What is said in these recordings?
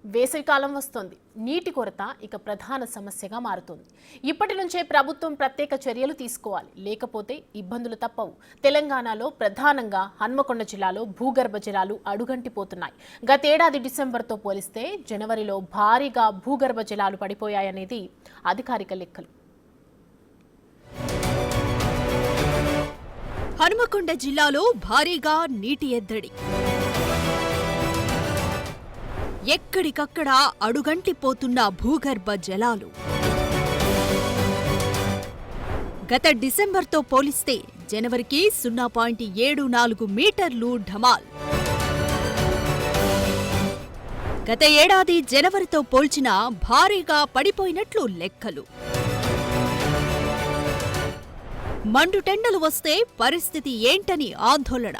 వేసవికాలం వస్తోంది. నీటి కొరత ఇక ప్రధాన సమస్యగా మారుతోంది. ఇప్పటి నుంచే ప్రభుత్వం ప్రత్యేక చర్యలు తీసుకోవాలి, లేకపోతే ఇబ్బందులు తప్పవు. తెలంగాణలో ప్రధానంగా హన్మకొండ జిల్లాలో భూగర్భ జలాలు అడుగంటిపోతున్నాయి. గతేడాది డిసెంబర్తో పోలిస్తే జనవరిలో భారీగా భూగర్భ జలాలు పడిపోయాయనేది అధికారిక లెక్కలు. హన్మకొండ జిల్లాలో భారీగా నీటి ఎద్దడి. ఎక్కడికక్కడ అడుగంటిపోతున్న భూగర్భ జలాలు. గత డిసెంబర్తో పోలిస్తే జనవరికి 0.74 మీటర్లు ఢమాల్. గత ఏడాది జనవరితో పోల్చినా భారీగా పడిపోయినట్లు లెక్కలు. మండుటెండలు వస్తే పరిస్థితి ఏంటని ఆందోళన.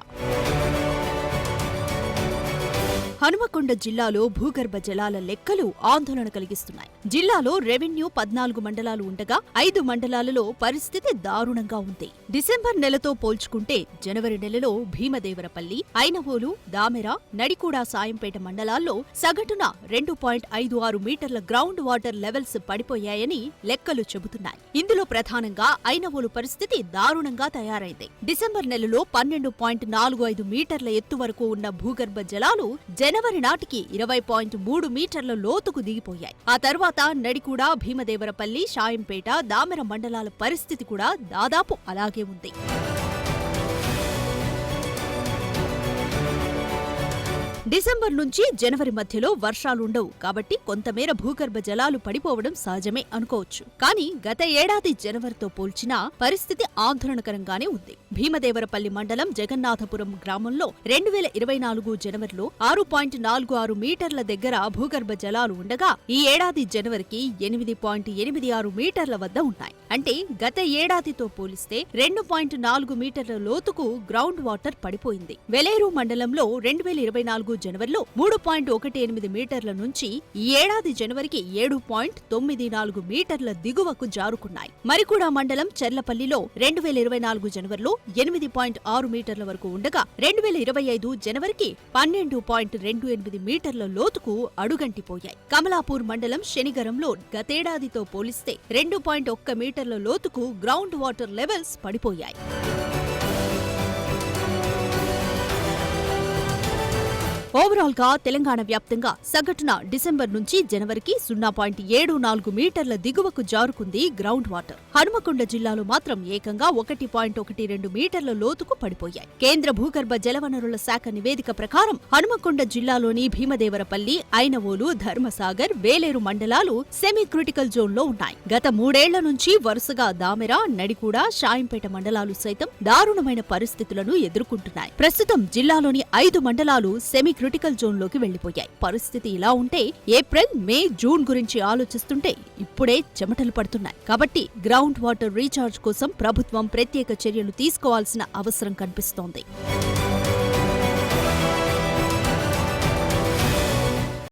హనుమకొండ జిల్లాలో భూగర్భ జలాల లెక్కలు ఆందోళన కలిగిస్తున్నాయి. జిల్లాలో రెవెన్యూ 14 మండలాలు ఉండగా 5 మండలాలలో పరిస్థితి దారుణంగా ఉంది. డిసెంబర్ నెలతో పోల్చుకుంటే జనవరి నెలలో భీమదేవరపల్లి, ఐనవోలు, దామెర, నడికూడ, సాయంపేట మండలాల్లో సగటున 2.56 మీటర్ల గ్రౌండ్ వాటర్ లెవెల్స్ పడిపోయాయని లెక్కలు చెబుతున్నాయి. ఇందులో ప్రధానంగా ఐనవోలు పరిస్థితి దారుణంగా తయారైంది. డిసెంబర్ నెలలో 12.45 మీటర్ల ఎత్తు వరకు ఉన్న భూగర్భ జలాలు జనవరి నాటికి 20.3 మీటర్ల లోతుకు దిగిపోయాయి. ఆ తర్వాత నడికూడ, భీమదేవరపల్లి, షాయంపేట, దామెర మండలాల పరిస్థితి కూడా దాదాపు అలాగే ఉంది. డిసెంబర్ నుంచి జనవరి మధ్యలో వర్షాలుండవు కాబట్టి కొంతమేర భూగర్భ జలాలు పడిపోవడం సహజమే అనుకోవచ్చు. కానీ గత ఏడాది జనవరితో పోల్చినా పరిస్థితి ఆందోళనకరంగానే ఉంది. భీమదేవరపల్లి మండలం జగన్నాథపురం గ్రామంలో 2024 జనవరిలో 6.46 మీటర్ల దగ్గర భూగర్భ జలాలు ఉండగా ఈ ఏడాది జనవరికి 8.86 మీటర్ల వద్ద ఉన్నాయి. అంటే గత ఏడాదితో పోలిస్తే 2.4 మీటర్ల లోతుకు గ్రౌండ్ వాటర్ పడిపోయింది. వెలేరు మండలంలో 2024 జనవరిలో 3.18 మీటర్ల నుంచి ఈ ఏడాది జనవరికి 7.94 మీటర్ల దిగువకు జారుకున్నాయి. మరికూడ మండలం చెర్లపల్లిలో 2024 జనవరిలో 8.6 మీటర్ల వరకు ఉండగా 2025 జనవరికి 12.28 మీటర్ల లోతుకు అడుగంటిపోయాయి. కమలాపూర్ మండలం శనిగరంలో గతేడాదితో పోలిస్తే 2.1 మీటర్ల లోతుకు గ్రౌండ్ వాటర్ లెవెల్స్ పడిపోయాయి. ఓవరాల్ గా తెలంగాణ వ్యాప్తంగా సగటున డిసెంబర్ నుంచి జనవరికి 0.74 మీటర్ల దిగువకు జారుకుంది గ్రౌండ్ వాటర్. హనుమకొండ జిల్లాలో మాత్రం ఏకంగా 1.12 మీటర్ల లోతుకు పడిపోయాయి. కేంద్ర భూగర్భ జలవనరుల శాఖ నివేదిక ప్రకారం హనుమకొండ జిల్లాలోని భీమదేవరపల్లి, ఐనవోలు, ధర్మసాగర్, వేలేరు మండలాలు సెమీ క్రిటికల్ జోన్లో ఉన్నాయి. గత 3 ఏళ్ల నుంచి వరుసగా దామెర, నడికూడ, షాయంపేట మండలాలు సైతం దారుణమైన పరిస్థితులను ఎదుర్కొంటున్నాయి. ప్రస్తుతం జిల్లాలోని 5 మండలాలు సెమీ క్రిటికల్ జోన్లోకి వెళ్లిపోయాయి. పరిస్థితి ఇలా ఉంటే ఏప్రిల్, మే, జూన్ గురించి ఆలోచిస్తుంటే ఇప్పుడే చెమటలు పడుతున్నాయి. కాబట్టి గ్రౌండ్ వాటర్ రీఛార్జ్ కోసం ప్రభుత్వం ప్రత్యేక చర్యలు తీసుకోవాల్సిన అవసరం కనిపిస్తోంది.